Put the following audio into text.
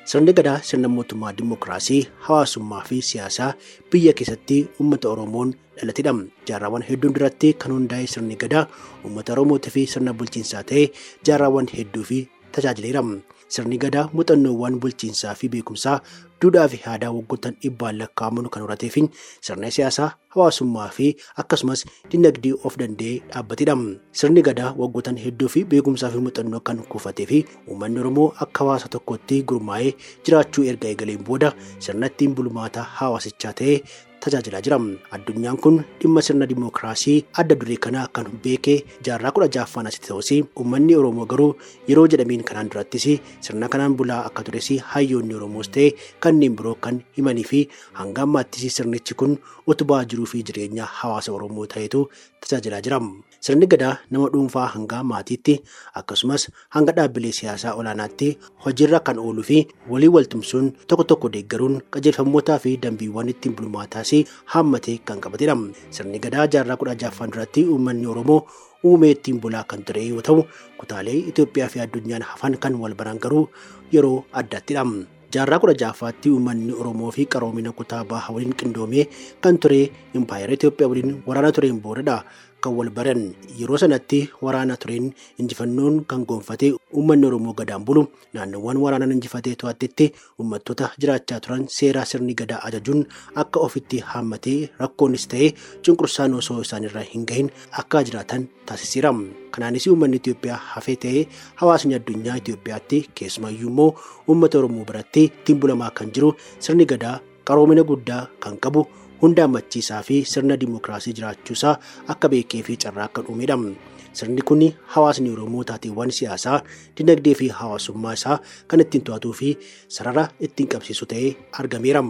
Sirni gadaa sirna mootummaa dimookiraasii hawaasummaa fi siyaasaa biyya keessatti uummata Oromoon dhalatedha. Jaarraawwan hedduun duratti kan hundaa'e sirni gadaa uummata Oromootii fi sirna bulchiinsaa ta'ee jaarraawwan hedduu fi tajaajileera. Sirni gadaa muuxannoowwan bulchiinsaa fi beekumsaa duudhaa fi aadaa waggoottan dhibbaan lakkaa'aman kan horatee fi sirna siyaasaa hawaasummaa fi akkasumas dinagdee of danda'ee dhaabbatedha. Sirni gadaa waggoottan hedduu fi beekumsaa fi muuxannoo kan kuufatee fi uummanni Oromoo akka hawaasa tokkotti gurmaa'ee jiraachuu erga eegaleen booda sirna ittiin bulmaata hawaasichaa ta'ee tajaajilaa jira. Addunyaan kun dhimma sirna dimookiraasii adda duree kanaa kan beekee jaarraa 16ffaan asitti ta'us uummanni Oromoo garuu yeroo jedhameen kanaan durattis sirna kanaan bulaa akka tures hayyoonni Oromoos ta'e kanneen biroo kan himanii fi hanga ammaattis sirnichi kun utubaa jiruu fi jireenya hawaasa Oromoo ta'etu tajaajilaa jira. Sirni gadaa nama dhuunfaa hanga maatiitti akkasumas hanga dhaabbilee siyaasaa olaanaatti hojiirra kan ooluu fi walii waltumsuun tokko tokko deeggaruun qajeelfamootaa fi dambiiwwan ittiin bulmaataas hammatee kan qabatedha. Sirni gadaa jaarraa 16ffaan duratti uummanni Oromoo uumee ittiin bulaa kan ture yoo ta'u kutaalee Itoophiyaa fi addunyaan hafan kan wal baran garuu yeroo addaattidha. Jaarraa 16ffaatti uummanni Oromoo fi qaroomina kutaa bahaa waliin qindoomee kan ture impaayera Itoophiyaa waliin waraana tureen boodadha. Kan wal baran yeroo sanatti waraana tureen injifannoon kan gonfate uummanni Oromoo gadaan bulu naannoowwan waraanaan injifatee to'atetti uummattoota jiraachaa turan seeraa sirni gadaa ajajuun akka ofitti hammatee rakkoonis ta'ee cunqursaan osoo isaanirra hin gahin akka jiraatan taasiseera. Kanaanis uummanni Itoophiyaa hafee ta'ee hawaasni addunyaa Itoophiyaatti keessumayyuu immoo uummata Oromoo biratti ittiin bulamaa kan jiru sirni gadaa qaroomina guddaa kan qabu hunda hammachiisaa fi sirna dimookiraasii jiraachuusaa akka beekee fi carraa akka uumedha. Sirni kun hawaasni Oromoo taateewwan siyaasaa, dinagdee fi hawaasummaa isaa kan ittiin to'atuu fi sarara ittiin qabsiisu ta'ee argameera.